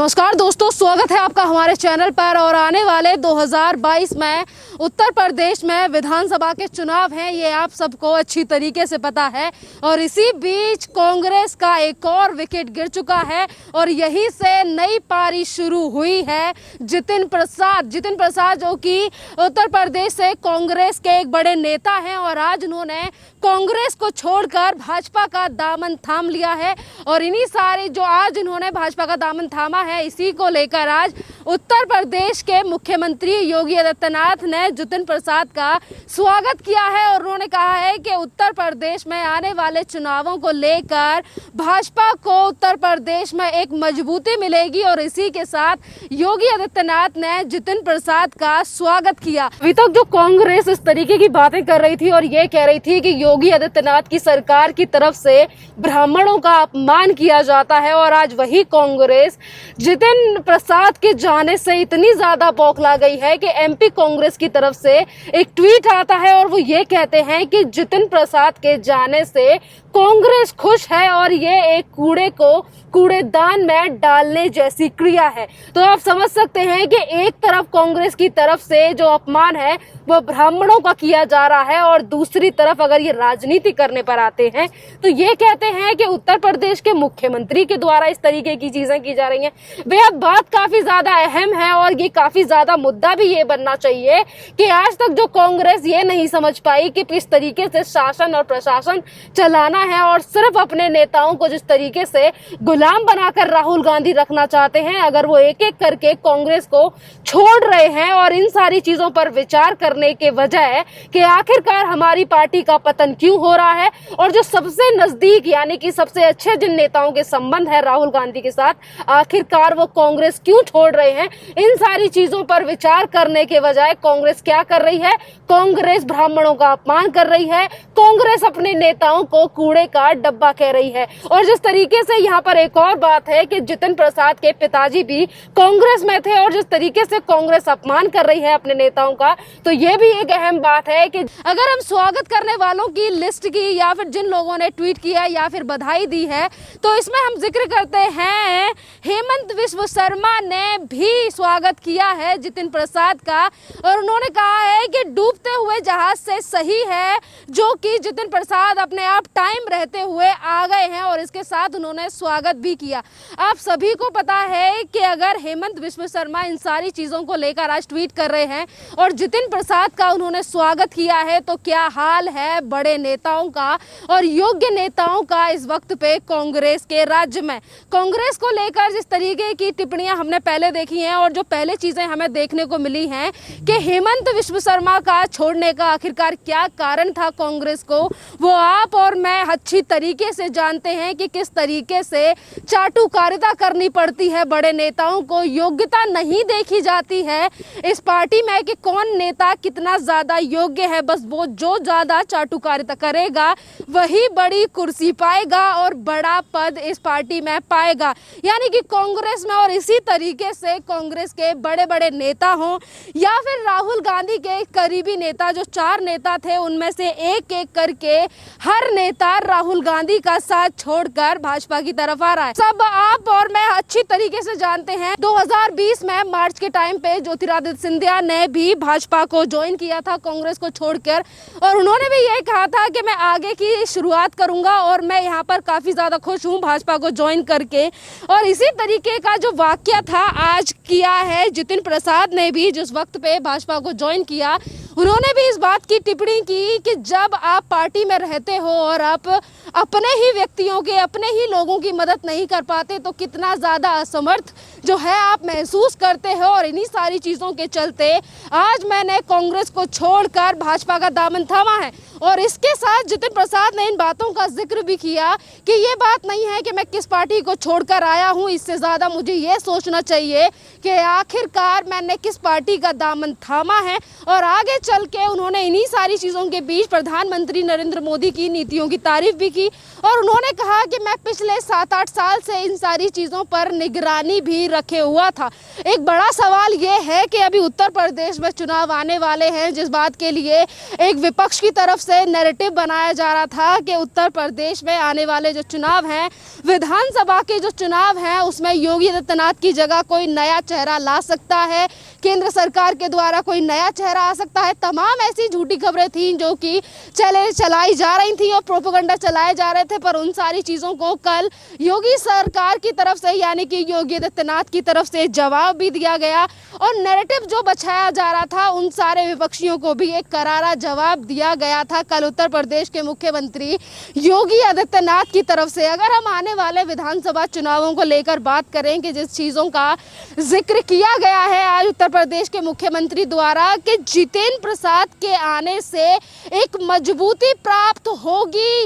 नमस्कार दोस्तों, स्वागत है आपका हमारे चैनल पर। और आने वाले 2022 में उत्तर प्रदेश में विधानसभा के चुनाव हैं, ये आप सबको अच्छी तरीके से पता है। और इसी बीच कांग्रेस का एक और विकेट गिर चुका है और यहीं से नई पारी शुरू हुई है। जितिन प्रसाद जो कि उत्तर प्रदेश से कांग्रेस के एक बड़े नेता हैं और आज उन्होंने कांग्रेस को छोड़कर भाजपा का दामन थाम लिया है। और इन्हीं सारे जो आज इन्होंने भाजपा का दामन थामा है, इसी को लेकर आज उत्तर प्रदेश के मुख्यमंत्री योगी आदित्यनाथ ने जितिन प्रसाद का स्वागत किया है। और उन्होंने कहा है कि उत्तर प्रदेश में आने वाले चुनावों को लेकर भाजपा को उत्तर प्रदेश में एक मजबूती मिलेगी। और इसी के साथ योगी आदित्यनाथ ने जितिन प्रसाद का स्वागत किया। अभी तक जो कांग्रेस इस तरीके की बातें कर रही थी और ये कह रही थी कि योगी आदित्यनाथ की सरकार की तरफ से ब्राह्मणों का अपमान किया जाता है, और आज वही कांग्रेस जितिन प्रसाद के जाने से इतनी ज्यादा बौखला गई है कि एमपी कांग्रेस की तरफ से एक ट्वीट आता है और वो ये कहते हैं कि जितिन प्रसाद के जाने से कांग्रेस खुश है और ये एक कूड़े को कूड़ेदान में डालने जैसी क्रिया है। तो आप समझ सकते हैं कि एक तरफ कांग्रेस की तरफ से जो अपमान है वो ब्राह्मणों का किया जा रहा है, और दूसरी तरफ अगर ये राजनीति करने पर आते हैं तो ये कहते हैं कि उत्तर प्रदेश के मुख्यमंत्री के द्वारा इस तरीके की चीजें की जा रही हैं। बेहद बात काफी ज्यादा अहम है और ये काफी ज्यादा मुद्दा भी ये बनना चाहिए कि आज तक जो कांग्रेस ये नहीं समझ पाई कि किस तरीके से शासन और प्रशासन चलाना है, और सिर्फ अपने नेताओं को जिस तरीके से गुलाम बनाकर राहुल गांधी रखना चाहते हैं, अगर वो एक एक करके कांग्रेस को छोड़ रहे हैं और इन सारी चीजों पर विचार करने के बजाय कि आखिरकार हमारी पार्टी का पतन क्यों हो रहा है, और जो सबसे नजदीक यानी कि सबसे अच्छे जिन नेताओं के संबंध है राहुल गांधी के साथ, आखिरकार वो कांग्रेस क्यों छोड़ रहे हैं, इन सारी चीजों पर विचार करने के बजाय कांग्रेस क्या कर रही है? कांग्रेस ब्राह्मणों का अपमान कर रही है, कांग्रेस अपने नेताओं को कूड़े का डब्बा कह रही है। और जिस तरीके से यहाँ पर एक और बात है कि जितिन प्रसाद के पिताजी भी कांग्रेस में थे, और जिस तरीके से कांग्रेस अपमान कर रही है अपने नेताओं का, तो ये भी एक अहम बात है कि अगर हम स्वागत करने वालों की लिस्ट की या फिर जिन लोगों ने ट्वीट किया या फिर बधाई दी है, तो इसमें हम जिक्र करते हैं हेमंत बिस्व शर्मा ने भी स्वागत किया है जितिन प्रसाद का। और उन्होंने कहा है कि डूबते हुए जहाज से सही है जो कि जितिन प्रसाद अपने आप टाइम रहते हुए आ गए हैं, और इसके साथ उन्होंने स्वागत भी किया। आप सभी को पता है कि अगर हेमंत बिस्व शर्मा इन सारी चीजों को लेकर आज ट्वीट कर रहे हैं और जितिन प्रसाद का उन्होंने स्वागत किया है, तो क्या हाल है बड़े नेताओं का और योग्य नेताओं का इस वक्त पे कांग्रेस के राज्य में। कांग्रेस को लेकर जिस तरीके की टिप्पणियां हमने पहले देखी हैं और जो पहले चीजें हमें देखने को मिली हैं कि हेमंत बिस्व शर्मा का छोड़ने का आखिरकार क्या कारण था कांग्रेस को, वो आप और मैं अच्छी तरीके से जानते हैं कि किस तरीके से चाटुकारिता करनी पड़ती है बड़े नेताओं को। योग्यता नहीं देखी जाती है इस पार्टी में कि कौन नेता कितना ज्यादा योग्य है, बस वो जो ज्यादा चाटुकारिता करेगा वही बड़ी कुर्सी पाएगा और बड़ा पद इस पार्टी में पाएगा। यानी कि कांग्रेस में, और इसी तरीके से कांग्रेस के बड़े बड़े नेता हों या फिर राहुल गांधी के करीबी नेता, जो 4 नेता थे उनमें से एक एक करके हर नेता राहुल गांधी का साथ छोड़कर भाजपा की तरफ आ रहा है। सब आप और मैं अच्छी तरीके से जानते हैं 2020 में मार्च के टाइम पे ज्योतिरादित्य सिंधिया ने भी भाजपा को ज्वाइन किया था कांग्रेस को छोड़कर, और उन्होंने भी ये कहा था कि मैं आगे की शुरुआत करूंगा और मैं यहाँ पर काफी ज्यादा खुश हूँ भाजपा को ज्वाइन करके। और इसी तरीके का जो वाक्य था आज किया है जितिन प्रसाद ने भी, जिस वक्त पे भाजपा को ज्वाइन किया, उन्होंने भी इस बात की टिप्पणी की कि जब आप पार्टी में रहते हो और आप अपने ही व्यक्तियों के, अपने ही लोगों की मदद नहीं कर पाते तो कितना ज़्यादा असमर्थ जो है आप महसूस करते हो। और इन्हीं सारी चीज़ों के चलते आज मैंने कांग्रेस को छोड़कर भाजपा का दामन थामा है। और इसके साथ जितिन प्रसाद ने इन बातों का जिक्र भी किया कि ये बात नहीं है कि मैं किस पार्टी को छोड़कर आया हूँ, इससे ज़्यादा मुझे ये सोचना चाहिए कि आखिरकार मैंने किस पार्टी का दामन थामा है। और आगे चल के उन्होंने इन्हीं सारी चीज़ों के बीच प्रधानमंत्री नरेंद्र मोदी की नीतियों की तारीफ भी की, और उन्होंने कहा कि मैं पिछले 7-8 साल से इन सारी चीज़ों पर निगरानी भी रखे हुआ था। एक बड़ा सवाल ये है कि अभी उत्तर प्रदेश में चुनाव आने वाले हैं, जिस बात के लिए एक विपक्ष की तरफ से नैरेटिव बनाया जा रहा था कि उत्तर प्रदेश में आने वाले जो चुनाव हैं, विधानसभा के जो चुनाव हैं, उसमें योगी आदित्यनाथ की जगह कोई नया चेहरा ला सकता है, केंद्र सरकार के द्वारा कोई नया चेहरा आ सकता है। तमाम ऐसी झूठी खबरें थीं जो कि चलाई जा रही थी और प्रोपेगेंडा चलाए जा रहे थे, पर उन सारी चीज़ों को कल योगी सरकार की तरफ से यानी कि योगी आदित्यनाथ की तरफ से जवाब भी दिया गया और नैरेटिव जो बचाया जा रहा था उन सारे विपक्षियों को भी एक करारा जवाब दिया गया था कल उत्तर प्रदेश के मुख्यमंत्री योगी आदित्यनाथ की तरफ से। अगर हम आने वाले विधानसभा चुनावों को लेकर बात करें कि जिस चीज़ों का जिक्र किया गया है आज उत्तर प्रदेश के मुख्यमंत्री द्वारा कि जितेंद्र प्रसाद के आने से एक मजबूती प्राप्त होगी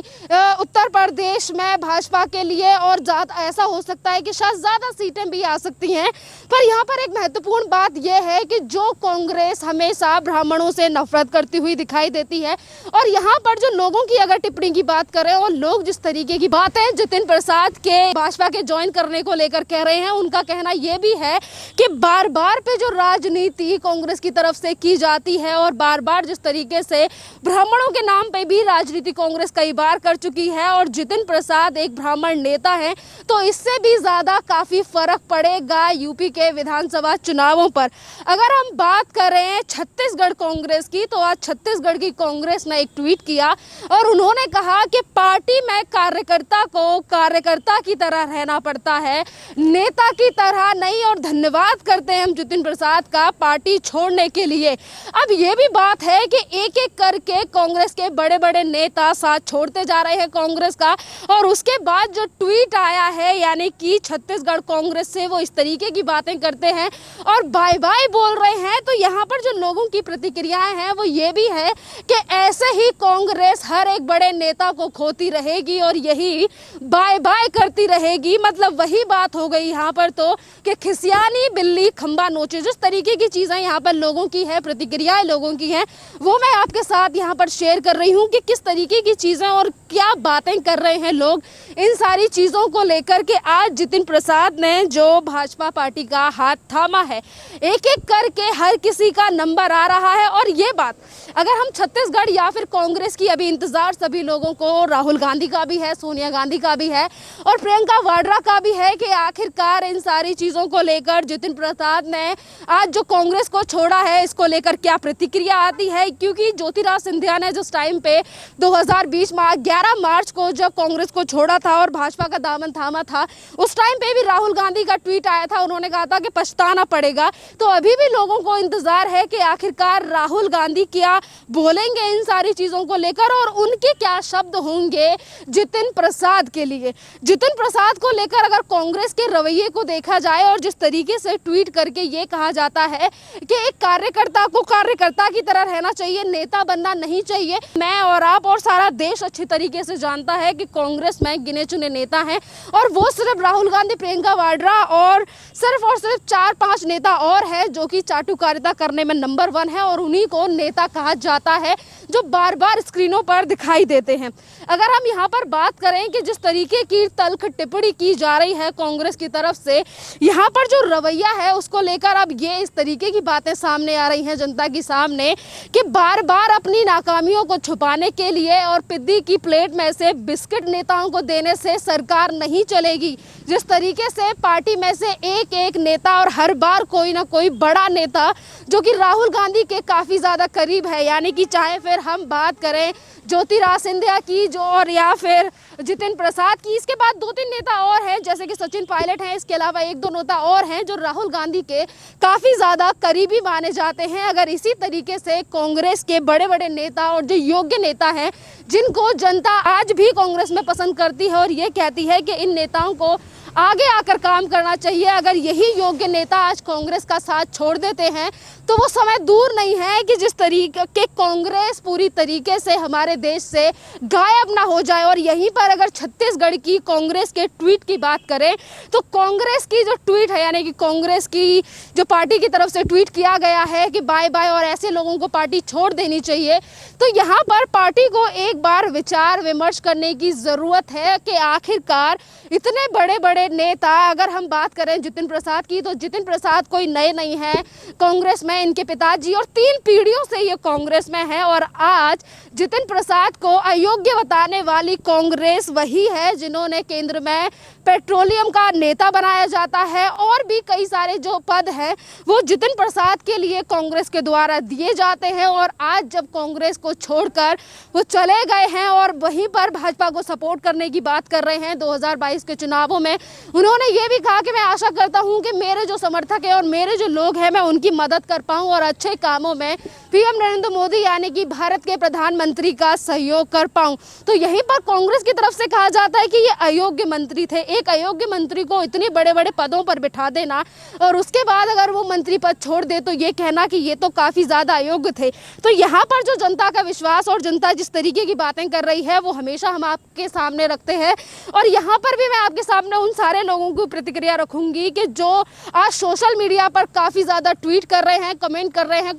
उत्तर प्रदेश में भाजपा के लिए और ऐसा हो सकता है कि शायद ज़्यादा सीटें भी आ सकती हैं। पर यहाँ पर एक महत्वपूर्ण बात यह है कि जो कांग्रेस हमेशा ब्राह्मणों से नफरत करती हुई दिखाई देती है और यहाँ पर जो लोगों की अगर टिप्पणी की बात करें और लोग जिस तरीके की बातें जितेंद्र प्रसाद के भाजपा के ज्वाइन करने को लेकर कह रहे हैं, उनका कहना यह भी है कि बार बार पे जो राजनीति कांग्रेस की तरफ से की जाती है और बार बार जिस तरीके से ब्राह्मणों के नाम पे भी राजनीति कांग्रेस कई बार कर चुकी है और जितेंद्र प्रसाद एक ब्राह्मण नेता है, तो इससे भी ज्यादा काफी फर्क पड़ेगा यूपी के विधानसभा चुनावों पर। अगर हम बात करें छत्तीसगढ़ कांग्रेस की, तो आज छत्तीसगढ़ की कांग्रेस ने एक ट्वीट किया और उन्होंने कहा कि पार्टी में कार्यकर्ता को कार्यकर्ता की तरह रहना पड़ता है, नेता की तरह नहीं, और धन्यवाद करते हैं हम जितेंद्र प्रसाद का पार्टी छोड़ने के लिए। अब ये भी बात है कि एक एक करके कांग्रेस के बड़े बड़े नेता साथ छोड़ते जा रहे हैं कांग्रेस का, और उसके बाद जो ट्वीट आया है यानी कि छत्तीसगढ़ कांग्रेस से वो इस तरीके की बातें करते हैं और बाय बाय बोल रहे हैं। तो यहाँ पर जो लोगों की प्रतिक्रियाएं हैं वो ये भी है कि ऐसे ही कांग्रेस हर एक बड़े नेता को खोती रहेगी और यही बाय बाय करती रहेगी। मतलब वही बात हो गई यहाँ पर तो कि खिसियानी बिल्ली खंबा नोचे, जिस तरीके की चीज़ें यहाँ पर लोगों की है, प्रतिक्रियाएं लोगों की हैं, वो मैं आपके साथ यहाँ पर शेयर कर रही हूँ कि किस तरीके की चीज़ें और क्या बातें कर रहे हैं लोग इन सारी चीज़ों को लेकर के। आज जितेंद्र प्रसाद ने जो भाजपा पार्टी का हाथ थामा है, एक एक करके हर किसी का नंबर आ रहा है। और ये बात अगर हम छत्तीसगढ़ या फिर कांग्रेस की, अभी इंतजार सभी लोगों को राहुल गांधी का भी है, सोनिया गांधी का भी है और प्रियंका वाड्रा का भी है कि आखिरकार इन सारी चीज़ों को लेकर जितेंद्र प्रसाद ने आज जो कांग्रेस को छोड़ा है इसको लेकर क्या प्रतिक्रिया आती है। क्योंकि ज्योतिरादित्य सिंधिया ने जिस टाइम पे 2020 में 11 मार्च को जब कांग्रेस को छोड़ा था और भाजपा का दामन थामा था, उस टाइम पे भी राहुल गांधी का ट्वीट आया था, उन्होंने कहा था कि पछताना पड़ेगा। तो अभी भी लोगों को इंतजार है कि आखिरकार राहुल गांधी क्या बोलेंगे इन सारी चीज़ों को लेकर और उनके क्या शब्द होंगे जितेंद्र प्रसाद के लिए। जितेंद्र प्रसाद को लेकर अगर कांग्रेस के रवैये को देखा जाए और जिस तरीके से ट्वीट करके ये कहा जाता है कि एक कार्यकर्ता को कार्यकर्ता की तरह रहना चाहिए, नेता बनना नहीं चाहिए। मैं और आप और सारा देश अच्छी तरीके से जानता है कि कांग्रेस में गिने चुने नेता हैं और वो सिर्फ राहुल गांधी, प्रियंका वाड्रा और सिर्फ 4-5 नेता और हैं जो कि चाटुकारिता करने में नंबर 1 है और उन्हीं को नेता कहा जाता है जो बार बार स्क्रीनों पर दिखाई देते हैं। अगर हम यहाँ पर बात करें कि जिस तरीके की तल्ख टिप्पणी की जा रही है कांग्रेस की तरफ से, यहाँ पर जो रवैया है उसको लेकर अब ये इस तरीके की बातें सामने आ रही हैं जनता के सामने कि बार बार अपनी नाकामियों को छुपाने के लिए और पिद्दी की प्लेट में से बिस्किट नेताओं को देने से सरकार नहीं चलेगी। जिस तरीके से पार्टी में से एक एक नेता और हर बार कोई ना कोई बड़ा नेता जो कि राहुल गांधी के काफ़ी ज़्यादा करीब है, यानी कि चाहे फिर हम बात करें ज्योतिरादित्य सिंधिया की जो और या फिर जितेंद्र प्रसाद की, इसके बाद 2-3 नेता और हैं जैसे कि सचिन पायलट हैं, इसके अलावा 1-2 नेता और हैं जो राहुल गांधी के काफ़ी ज़्यादा करीबी माने जाते हैं। अगर इसी तरीके से कांग्रेस के बड़े बड़े नेता और जो योग्य नेता हैं जिनको जनता आज भी कांग्रेस में पसंद करती है और ये कहती है कि इन नेताओं को आगे आकर काम करना चाहिए, अगर यही योग्य नेता आज कांग्रेस का साथ छोड़ देते हैं तो वो समय दूर नहीं है कि जिस तरीके के कांग्रेस पूरी तरीके से हमारे देश से गायब ना हो जाए। और यहीं पर अगर छत्तीसगढ़ की कांग्रेस के ट्वीट की बात करें तो कांग्रेस की जो ट्वीट है यानी कि कांग्रेस की जो पार्टी की तरफ से ट्वीट किया गया है कि बाय बाय और ऐसे लोगों को पार्टी छोड़ देनी चाहिए, तो यहाँ पर पार्टी को एक बार विचार विमर्श करने की ज़रूरत है कि आखिरकार इतने बड़े बड़े बड़े नेता, अगर हम बात करें जितिन प्रसाद की, तो जितिन प्रसाद कोई नए नहीं है कांग्रेस में। इनके पिताजी और 3 पीढ़ियों से ये कांग्रेस में है और आज जितिन प्रसाद को अयोग्य बताने वाली कांग्रेस वही है जिन्होंने केंद्र में पेट्रोलियम का नेता बनाया जाता है और भी कई सारे जो पद हैं वो जितिन प्रसाद के लिए कांग्रेस के द्वारा दिए जाते हैं। और आज जब कांग्रेस को छोड़कर वो चले गए हैं और वहीं पर भाजपा को सपोर्ट करने की बात कर रहे हैं 2022 के चुनावों में, उन्होंने ये भी कहा कि मैं आशा करता हूं कि मेरे जो समर्थक हैं और मेरे जो लोग हैं मैं उनकी मदद कर पाऊं और अच्छे कामों में पीएम नरेंद्र मोदी यानी कि भारत के प्रधानमंत्री का सहयोग कर पाऊं। तो यहीं पर कांग्रेस की तरफ से कहा जाता है कि ये अयोग्य मंत्री थे। एक अयोग्य मंत्री को इतने बड़े बड़े पदों पर बिठा देना और उसके बाद अगर वो मंत्री पद छोड़ दे तो ये कहना कि ये तो काफी ज्यादा अयोग्य थे। तो यहाँ पर जो जनता का विश्वास और जनता जिस तरीके की बातें कर रही है वो हमेशा हम आपके सामने रखते हैं और यहाँ पर भी मैं आपके सामने उन सारे लोगों की प्रतिक्रिया रखूंगी कि जो आज सोशल मीडिया पर काफी ज्यादा ट्वीट कर रहे हैं, कमेंट कर रहे हैं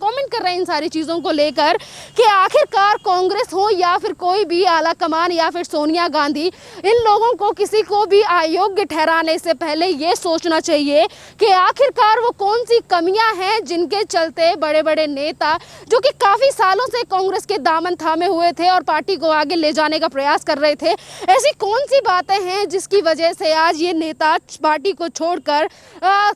इन सारी चीजों को लेकर कि आखिरकार कांग्रेस हो या फिर कोई भी आला कमान या फिर सोनिया गांधी, इन लोगों को किसी को भी अयोग्य ठहराने से पहले ये सोचना चाहिए कि आखिरकार वो कौन सी कमियां हैं जिनके चलते बड़े बड़े नेता जो कि काफी सालों से कांग्रेस के दामन थामे हुए थे और पार्टी को आगे ले जाने का प्रयास कर रहे थे, ऐसी कौन सी बातें हैं जिसकी वजह से आज ये नेता पार्टी को छोड़कर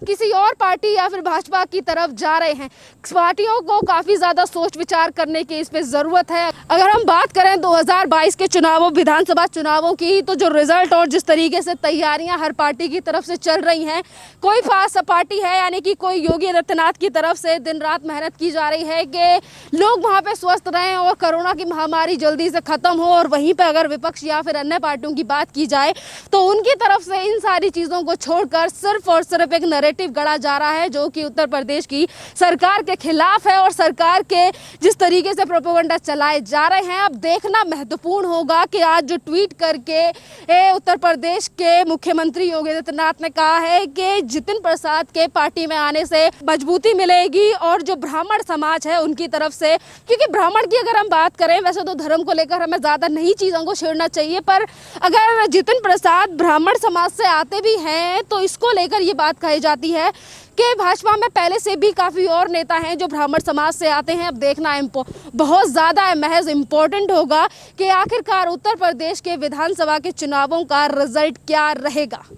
किसी और पार्टी या फिर भाजपा की तरफ जा रहे हैं। पार्टियों को काफी ज्यादा सोच विचार करने की इस पे जरूरत है। अगर हम बात करें 2022 के चुनावों, विधानसभा चुनावों की, तो जो रिजल्ट और जिस तरीके से तैयारियां हर पार्टी की तरफ से चल रही हैं, कोई खास पार्टी है यानी कि कोई योगी आदित्यनाथ की तरफ से दिन रात मेहनत की जा रही है कि लोग वहां पे स्वस्थ रहें और कोरोना की महामारी जल्दी से खत्म हो। और वहीं पे अगर विपक्ष या फिर अन्य पार्टियों की बात की जाए तो उनकी तरफ से इन सारी चीजों को छोड़कर सिर्फ और सिर्फ एक नैरेटिव गढ़ा जा रहा है जो कि उत्तर प्रदेश की सरकार के खिलाफ है और सरकार के जिस तरीके से प्रोपेगेंडा चलाए जा रहे हैं। अब देखना महत्वपूर्ण होगा कि आज जो ट्वीट करके उत्तर प्रदेश के मुख्यमंत्री योगी आदित्यनाथ ने कहा है कि जितिन प्रसाद के पार्टी में आने से मजबूती मिलेगी और जो ब्राह्मण समाज है उनकी तरफ से, क्योंकि ब्राह्मण की अगर हम बात करें, वैसे तो धर्म को लेकर हमें ज्यादा नहीं चीजों को छेड़ना चाहिए, पर अगर जितिन प्रसाद ब्राह्मण समाज से आते भी हैं तो इसको लेकर ये बात कही जाती है कि भाजपा में पहले से भी काफी और नेता हैं जो ब्राह्मण समाज से आते हैं। अब देखना बहुत ज्यादा महज इम्पोर्टेंट होगा कि आखिरकार उत्तर प्रदेश के विधानसभा के चुनावों का रिजल्ट क्या रहेगा।